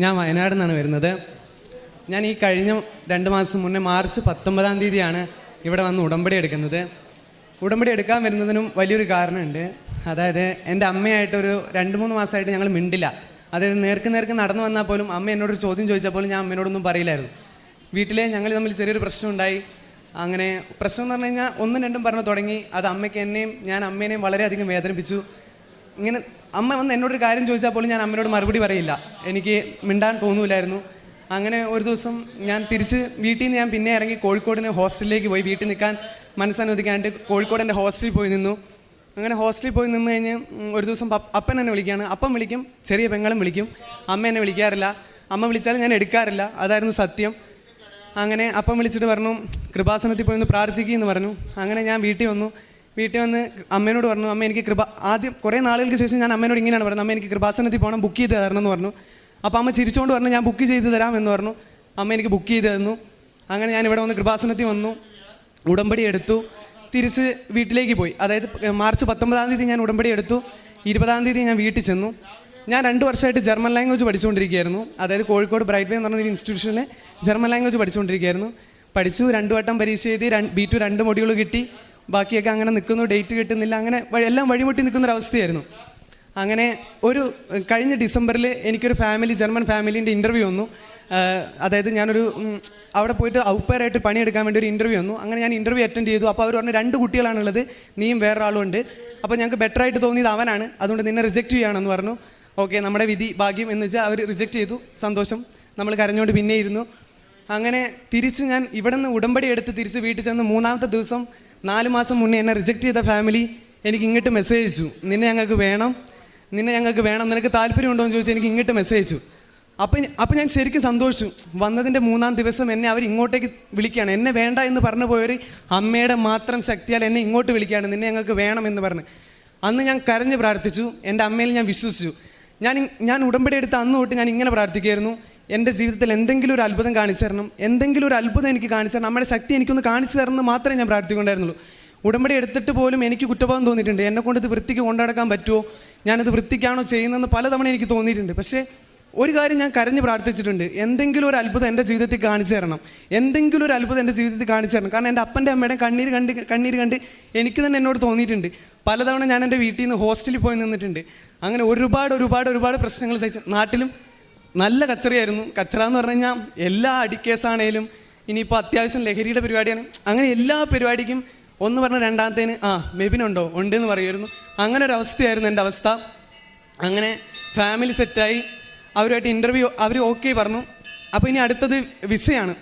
ഞാൻ വയനാട് നിന്നാണ് വരുന്നത്. ഞാൻ ഈ കഴിഞ്ഞ 2 മാസം മുന്നേ മാർച്ച് 19-ാം തീയതിയാണ് ഇവിടെ വന്ന് ഉടമ്പടി എടുക്കുന്നത്. ഉടമ്പടി എടുക്കാൻ വരുന്നതിനും വലിയൊരു കാരണമുണ്ട്. അതായത് എൻ്റെ അമ്മയായിട്ടൊരു 2-3 മാസമായിട്ട് ഞങ്ങൾ മിണ്ടില്ല. അതായത് നേർക്ക് നടന്നു വന്നാൽ പോലും അമ്മ എന്നോടൊരു ചോദ്യം ചോദിച്ചാൽ പോലും ഞാൻ അമ്മയോടൊന്നും പറയില്ലായിരുന്നു. വീട്ടിലെ ഞങ്ങൾ തമ്മിൽ ചെറിയൊരു പ്രശ്നം ഉണ്ടായി. അങ്ങനെ പ്രശ്നം എന്ന് പറഞ്ഞു കഴിഞ്ഞാൽ 1-2 പറഞ്ഞു തുടങ്ങി. അത് അമ്മയ്ക്ക് എന്നെയും ഞാൻ അമ്മേനെയും വളരെയധികം വേദനിപ്പിച്ചു. ഇങ്ങനെ അമ്മ വന്ന് എന്നോടൊരു കാര്യം ചോദിച്ചാൽ പോലും ഞാൻ അമ്മയോട് മറുപടി പറയില്ല. എനിക്ക് മിണ്ടാൻ തോന്നൂലായിരുന്നു. അങ്ങനെ ഒരു ദിവസം ഞാൻ തിരിച്ച് വീട്ടിൽ നിന്ന് ഞാൻ പിന്നെ ഇറങ്ങി കോഴിക്കോടിന് ഹോസ്റ്റലിലേക്ക് പോയി. വീട്ടിൽ നിൽക്കാൻ മനസ്സനുവദിക്കാണ്ട് കോഴിക്കോട് എൻ്റെ ഹോസ്റ്റലിൽ പോയി നിന്നു. അങ്ങനെ ഹോസ്റ്റലിൽ പോയി നിന്ന് കഴിഞ്ഞ് ഒരു ദിവസം അപ്പൻ എന്നെ വിളിക്കുകയാണ്. അപ്പം വിളിക്കും, ചെറിയ പെങ്ങളും വിളിക്കും. അമ്മ എന്നെ വിളിക്കാറില്ല. അമ്മ വിളിച്ചാലും ഞാൻ എടുക്കാറില്ല. അതായിരുന്നു സത്യം. അങ്ങനെ അപ്പം വിളിച്ചിട്ട് പറഞ്ഞു കൃപാസനത്തിൽ പോയി ഒന്ന് പ്രാർത്ഥിക്കുമെന്ന് പറഞ്ഞു. അങ്ങനെ ഞാൻ വീട്ടിൽ വന്ന് അമ്മേനോട് പറഞ്ഞു, അമ്മ എനിക്ക് ആദ്യം കുറേ നാളുകൾക്ക് ശേഷം ഞാൻ അമ്മേനോട് ഇങ്ങനെയാണ് പറഞ്ഞത്, അമ്മ എനിക്ക് കൃപാസനത്തിൽ പോകണം, ബുക്ക് ചെയ്ത് തരണം എന്ന് പറഞ്ഞു. അപ്പോൾ അമ്മ ചിരിച്ചുകൊണ്ട് പറഞ്ഞു ഞാൻ ബുക്ക് ചെയ്ത് തരാം എന്ന് പറഞ്ഞു. അമ്മ എനിക്ക് ബുക്ക് ചെയ്ത് തന്നു. അങ്ങനെ ഞാൻ ഇവിടെ വന്ന് കൃപാസനത്തിൽ വന്നു, ഉടമ്പടി എടുത്തു, തിരിച്ച് വീട്ടിലേക്ക് പോയി. അതായത് മാർച്ച് 19-ാം തീയതി ഞാൻ ഉടമ്പടി എടുത്തു. 20-ാം തീയതി ഞാൻ വീട്ടിൽ ചെന്നു. ഞാൻ 2 വർഷമായിട്ട് ജർമ്മൻ ലാംഗ്വേജ് പഠിച്ചുകൊണ്ടിരിക്കുകയായിരുന്നു. അതായത് കോഴിക്കോട് ബ്രൈറ്റ് വേ എന്ന് പറഞ്ഞൊരു ഇൻസ്റ്റിറ്റ്യൂഷനിൽ ജർമ്മൻ ലാംഗ്വേജ് പഠിച്ചുകൊണ്ടിരിക്കുകയായിരുന്നു. പഠിച്ചു, 2 വട്ടം പരീക്ഷ എഴുതി, B2 2 മൊഡ്യൂൾ കിട്ടി. ബാക്കിയൊക്കെ അങ്ങനെ നിൽക്കുന്നു, ഡേറ്റ് കിട്ടുന്നില്ല, അങ്ങനെ എല്ലാം വഴിമുട്ടി നിൽക്കുന്നൊരവസ്ഥയായിരുന്നു. അങ്ങനെ കഴിഞ്ഞ ഡിസംബറിൽ എനിക്കൊരു ജർമ്മൻ ഫാമിലീൻ്റെ ഇൻ്റർവ്യൂ വന്നു. അതായത് ഞാനൊരു അവിടെ പോയിട്ട് ഔപ്പയറായിട്ട് പണിയെടുക്കാൻ വേണ്ടി ഒരു ഇൻ്റർവ്യൂ വന്നു. അങ്ങനെ ഞാൻ ഇൻ്റർവ്യൂ അറ്റൻഡ് ചെയ്തു. അപ്പോൾ അവർ പറഞ്ഞു 2 കുട്ടികളാണുള്ളത്, നീയും വേറൊരാളും ഉണ്ട്. അപ്പോൾ ഞങ്ങൾക്ക് ബെറ്ററായിട്ട് തോന്നിയത് അവനാണ്, അതുകൊണ്ട് നിന്നെ റിജക്റ്റ് ചെയ്യുകയാണെന്ന് പറഞ്ഞു. ഓക്കെ, നമ്മുടെ വിധി ഭാഗ്യം എന്ന് വെച്ചാൽ അവർ റിജക്റ്റ് ചെയ്തു. സന്തോഷം. നമ്മൾ കരഞ്ഞുകൊണ്ട് പിന്നെ ഇരുന്നു. അങ്ങനെ തിരിച്ച് ഞാൻ ഇവിടെ നിന്ന് ഉടമ്പടി എടുത്ത് തിരിച്ച് വീട്ടിൽ ചെന്ന് 3-ാമത്തെ ദിവസം 4 മാസം മുന്നേ എന്നെ റിജക്റ്റ് ചെയ്ത ഫാമിലി എനിക്ക് ഇങ്ങോട്ട് മെസ്സേജ് അയച്ചു, നിന്നെ ഞങ്ങൾക്ക് വേണം, നിനക്ക് താല്പര്യമുണ്ടോ എന്ന് ചോദിച്ചാൽ എനിക്ക് ഇങ്ങോട്ട് മെസ്സേജ് അയച്ചു. അപ്പം ഞാൻ ശരിക്കും സന്തോഷിച്ചു. വന്നതിൻ്റെ 3-ാം ദിവസം എന്നെ അവർ ഇങ്ങോട്ടേക്ക് വിളിക്കുകയാണ്. എന്നെ വേണ്ട എന്ന് പറഞ്ഞു പോയവർ അമ്മയുടെ മാത്രം ശക്തിയാൽ എന്നെ ഇങ്ങോട്ട് വിളിക്കുകയാണ്, നിന്നെ ഞങ്ങൾക്ക് വേണം എന്ന് പറഞ്ഞ്. അന്ന് ഞാൻ കരഞ്ഞ് പ്രാർത്ഥിച്ചു. എൻ്റെ അമ്മയിൽ ഞാൻ വിശ്വസിച്ചു. ഞാൻ ഉടമ്പടി എടുത്ത് അന്ന് തൊട്ട് ഞാൻ ഇങ്ങനെ പ്രാർത്ഥിക്കുകയായിരുന്നു, എൻ്റെ ജീവിതത്തിൽ എന്തെങ്കിലും ഒരു അത്ഭുതം കാണിച്ചു തരണം, എന്തെങ്കിലും ഒരു അത്ഭുതം എനിക്ക് കാണിച്ചു തരണം, നമ്മുടെ ശക്തി എനിക്കൊന്ന് കാണിച്ചു തരണം എന്ന് മാത്രമേ ഞാൻ പ്രാർത്ഥിക്കൊണ്ടായിരുന്നുള്ളൂ. ഉടമ്പടി എടുത്തിട്ട് പോലും എനിക്ക് കുറ്റബോധം തോന്നിയിട്ടുണ്ട്. എന്നെക്കൊണ്ട് ഇത് വൃത്തിക്ക് കൊണ്ടുനടക്കാൻ പറ്റുമോ, ഞാനത് വൃത്തിക്കാണോ ചെയ്യുന്നതെന്ന് പലതവണ എനിക്ക് തോന്നിയിട്ടുണ്ട്. പക്ഷേ ഒരു കാര്യം ഞാൻ കരഞ്ഞ് പ്രാർത്ഥിച്ചിട്ടുണ്ട്, എന്തെങ്കിലും ഒരു അത്ഭുതം എൻ്റെ ജീവിതത്തിൽ കാണിച്ചു തരണം, എന്തെങ്കിലും ഒരു അത്ഭുതം എൻ്റെ ജീവിതത്തിൽ കാണിച്ചു തരണം. കാരണം എൻ്റെ അപ്പൻ്റെ അമ്മയുടെ കണ്ണീര് കണ്ട് എനിക്ക് തന്നെ എന്നോട് തോന്നിയിട്ടുണ്ട്. പലതവണ ഞാൻ എൻ്റെ വീട്ടിൽ നിന്ന് ഹോസ്റ്റലിൽ പോയി നിന്നിട്ടുണ്ട്. അങ്ങനെ ഒരുപാട് പ്രശ്നങ്ങൾ സഹിച്ചു. നാട്ടിലും നല്ല കച്ചറയായിരുന്നു. കച്ചറ എന്ന് പറഞ്ഞു കഴിഞ്ഞാൽ എല്ലാ അടിക്കേസാണേലും, ഇനിയിപ്പോൾ അത്യാവശ്യം ലഹരിയുടെ പരിപാടിയാണ്, അങ്ങനെ എല്ലാ പരിപാടിക്കും ഒന്ന് പറഞ്ഞ രണ്ടാമത്തേന് മെബിനുണ്ടോ ഉണ്ടെന്ന് പറയുമായിരുന്നു. അങ്ങനെ ഒരു അവസ്ഥയായിരുന്നു എൻ്റെ അവസ്ഥ. അങ്ങനെ ഫാമിലി സെറ്റായി, അവരുമായിട്ട് ഇൻ്റർവ്യൂ അവർ ഓക്കെ പറഞ്ഞു. അപ്പോൾ ഇനി അടുത്തത് വിസയാണ്.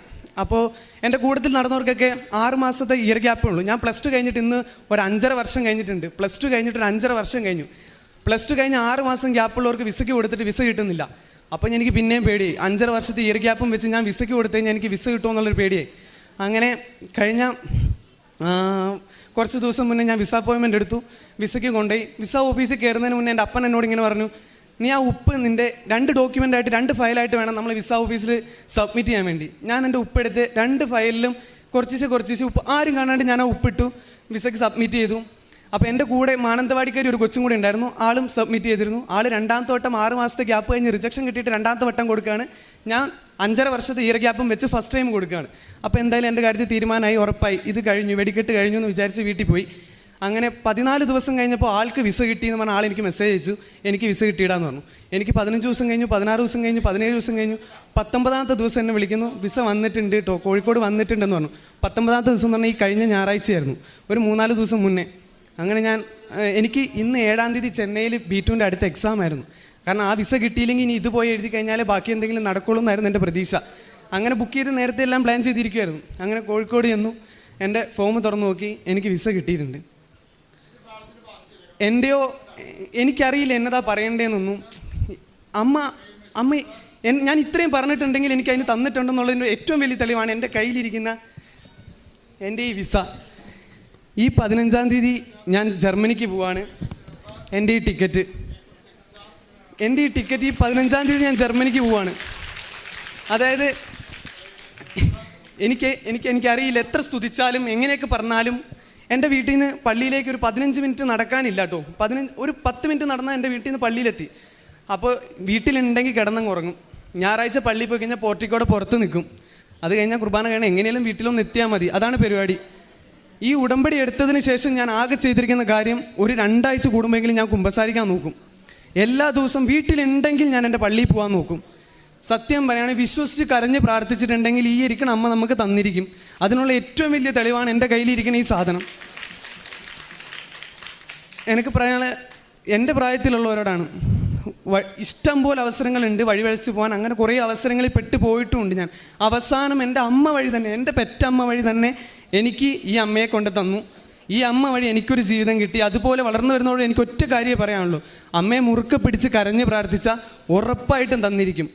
അപ്പോൾ എൻ്റെ കൂട്ടത്തിൽ നടന്നവർക്കൊക്കെ 6 മാസത്തെ ഇയർ ഗ്യാപ്പേ ഉള്ളൂ. ഞാൻ +2 കഴിഞ്ഞിട്ട് ഇന്ന് ഒരു 5.5 വർഷം കഴിഞ്ഞിട്ടുണ്ട്. +2 കഴിഞ്ഞിട്ട് ഒരു 5.5 വർഷം കഴിഞ്ഞു. +2 കഴിഞ്ഞ് 6 മാസം ഗ്യാപ്പുള്ളവർക്ക് വിസയ്ക്ക് കൊടുത്തിട്ട് വിസ കിട്ടുന്നില്ല. അപ്പോൾ എനിക്ക് പിന്നെയും പേടിയായി. 5.5 വർഷത്തെ ഇയർ ഗ്യാപ്പും വെച്ച് ഞാൻ വിസയ്ക്ക് കൊടുത്തു കഴിഞ്ഞാൽ എനിക്ക് വിസ കിട്ടുമോ എന്നുള്ളൊരു പേടിയായി. അങ്ങനെ കഴിഞ്ഞ കുറച്ച് ദിവസം മുന്നേ ഞാൻ വിസ അപ്പോയിൻമെൻ്റ് എടുത്തു. വിസയ്ക്ക് കൊണ്ടുപോയി. വിസ ഓഫീസിൽ കയറുന്നതിന് മുന്നേ എൻ്റെ അപ്പൻ എന്നോട് ഇങ്ങനെ പറഞ്ഞു, നീ ആ ഉപ്പ് നിൻ്റെ 2 ഡോക്യുമെൻ്റായിട്ട് 2 ഫയലായിട്ട് വേണം നമ്മൾ വിസ ഓഫീസിൽ സബ്മിറ്റ് ചെയ്യാൻ വേണ്ടി. ഞാൻ എൻ്റെ ഉപ്പെടുത്ത് 2 ഫയലിലും കുറച്ച് ഉപ്പ് ആരും കാണാണ്ട് ഞാൻ ആ ഉപ്പിട്ടു, വിസയ്ക്ക് സബ്മിറ്റ് ചെയ്തു. അപ്പോൾ എൻ്റെ കൂടെ മാനന്തവാടിക്കാരി ഒരു കൊച്ചും കൂടെ ഉണ്ടായിരുന്നു. ആളും സബ്മിറ്റ് ചെയ്തിരുന്നു. ആൾ 2ാമത്തെ വട്ടം 6 മാസത്തെ ഗ്യാപ്പ് കഴിഞ്ഞ് റിജക്ഷൻ കിട്ടിയിട്ട് 2ാമത്തെ വട്ടം കൊടുക്കുകയാണ്. ഞാൻ 5.5 വർഷത്തെ ഇയർ ഗ്യാപ്പും വെച്ച് ഫസ്റ്റ് ടൈം കൊടുക്കുകയാണ്. അപ്പോൾ എന്തായാലും എൻ്റെ കാര്യത്തിൽ തീരുമാനമായി, ഉറപ്പായി, ഇത് കഴിഞ്ഞു, വെടിക്കെട്ട് കഴിഞ്ഞു എന്ന് വിചാരിച്ച് വീട്ടിൽ പോയി. അങ്ങനെ 14 ദിവസം കഴിഞ്ഞപ്പോൾ ആൾക്ക് വിസ കിട്ടിയെന്ന് പറഞ്ഞാൽ ആൾ എനിക്ക് മെസ്സേജ് അയച്ചു, എനിക്ക് വിസ കിട്ടിയിടാന്ന് പറഞ്ഞു. എനിക്ക് 15 ദിവസം കഴിഞ്ഞു, 16 ദിവസം കഴിഞ്ഞു, 17 ദിവസം കഴിഞ്ഞു. 19-ാമത്തെ ദിവസം എന്നെ വിളിക്കുന്നു, വിസ വന്നിട്ടുണ്ട് കേട്ടോ, കോഴിക്കോട് വന്നിട്ടുണ്ടെന്ന് പറഞ്ഞു. 19-ാമത്തെ ദിവസം എന്ന് പറഞ്ഞാൽ ഈ കഴിഞ്ഞ ഞായറാഴ്ചയായിരുന്നു, ഒരു 3-4 ദിവസം മുന്നേ. അങ്ങനെ എനിക്ക് ഇന്ന് 7-ാം തീയതി ചെന്നൈയിൽ B2ൻ്റെ അടുത്ത എക്സാം ആയിരുന്നു. കാരണം ആ വിസ കിട്ടിയില്ലെങ്കിൽ ഇനി ഇത് പോയി എഴുതി കഴിഞ്ഞാൽ ബാക്കി എന്തെങ്കിലും നടക്കുള്ളൂ എന്നായിരുന്നു എൻ്റെ പ്രതീക്ഷ. അങ്ങനെ ബുക്ക് ചെയ്ത് നേരത്തെ എല്ലാം പ്ലാൻ ചെയ്തിരിക്കുമായിരുന്നു. അങ്ങനെ കോഴിക്കോട് ചെന്നു, എൻ്റെ ഫോം തുറന്നു നോക്കി, എനിക്ക് വിസ കിട്ടിയിട്ടുണ്ട്. എനിക്കറിയില്ല എന്നതാ പറയേണ്ടതെന്നൊന്നും. അമ്മ ഞാൻ ഇത്രയും പറഞ്ഞിട്ടുണ്ടെങ്കിൽ എനിക്ക് അതിന് തന്നിട്ടുണ്ടെന്നുള്ളതിൻ്റെ ഏറ്റവും വലിയ തെളിവാണ് എൻ്റെ കയ്യിലിരിക്കുന്ന എൻ്റെ ഈ വിസ. ഈ 15-ാം തീയതി ഞാൻ ജർമ്മനിക്ക് പോവാണ്. എൻ്റെ ഈ ടിക്കറ്റ് ഈ 15-ാം തീയതി ഞാൻ ജർമ്മനിക്ക് പോവാണ്. അതായത് എനിക്കറിയില്ല, എത്ര സ്തുതിച്ചാലും എങ്ങനെയൊക്കെ പറഞ്ഞാലും എൻ്റെ വീട്ടിൽ നിന്ന് പള്ളിയിലേക്ക് ഒരു 15 മിനിറ്റ് നടക്കാനില്ല കേട്ടോ. ഒരു 10 മിനിറ്റ് നടന്നാൽ എൻ്റെ വീട്ടിൽ നിന്ന് പള്ളിയിലെത്തി. അപ്പോൾ വീട്ടിലുണ്ടെങ്കിൽ കിടന്നങ്ങ് ഉറങ്ങും. ഞായറാഴ്ച പള്ളിയിൽ പോയി കഴിഞ്ഞാൽ പോർട്ടിക്കോടെ പുറത്ത് നിൽക്കും. അത് കഴിഞ്ഞാൽ കുർബാന കഴിഞ്ഞാൽ എങ്ങനെയും വീട്ടിലൊന്ന് എത്തിയാൽ മതി, അതാണ് പരിപാടി. ഈ ഉടമ്പടി എടുത്തതിന് ശേഷം ഞാൻ ആകെ ചെയ്തിരിക്കുന്ന കാര്യം, ഒരു 2 ആഴ്ച കൂടുമ്പോഴെങ്കിലും ഞാൻ കുമ്പസാരിക്കാൻ നോക്കും. എല്ലാ ദിവസവും വീട്ടിലുണ്ടെങ്കിൽ ഞാൻ എൻ്റെ പള്ളിയിൽ പോകാൻ നോക്കും. സത്യം പറയുകയാണെങ്കിൽ വിശ്വസിച്ച് കരഞ്ഞ് പ്രാർത്ഥിച്ചിട്ടുണ്ടെങ്കിൽ ഈ ഇരിക്കണ അമ്മ നമുക്ക് തന്നിരിക്കും. അതിനുള്ള ഏറ്റവും വലിയ തെളിവാണ് എൻ്റെ കയ്യിലിരിക്കുന്ന ഈ സാധനം. എനിക്ക് പറയാനുള്ളത് എൻ്റെ പ്രായത്തിലുള്ളവരോടാണ്. ഇഷ്ടം പോലെ അവസരങ്ങളുണ്ട് വഴിവഴിച്ച് പോകാൻ. അങ്ങനെ കുറേ അവസരങ്ങളിൽ പെട്ട് പോയിട്ടുമുണ്ട് ഞാൻ. അവസാനം എൻ്റെ അമ്മ വഴി തന്നെ, എൻ്റെ പെറ്റമ്മ വഴി തന്നെ എനിക്ക് ഈ അമ്മയെ കൊണ്ട് തന്നു. ഈ അമ്മ വഴി എനിക്കൊരു ജീവിതം കിട്ടി. അതുപോലെ വളർന്നു വരുന്നതോടെ എനിക്ക് ഒറ്റ കാര്യമേ പറയാനുള്ളൂ, അമ്മയെ മുറുക്കെ പിടിച്ച് കരഞ്ഞ് പ്രാർത്ഥിച്ചാൽ ഉറപ്പായിട്ടും തന്നിരിക്കും.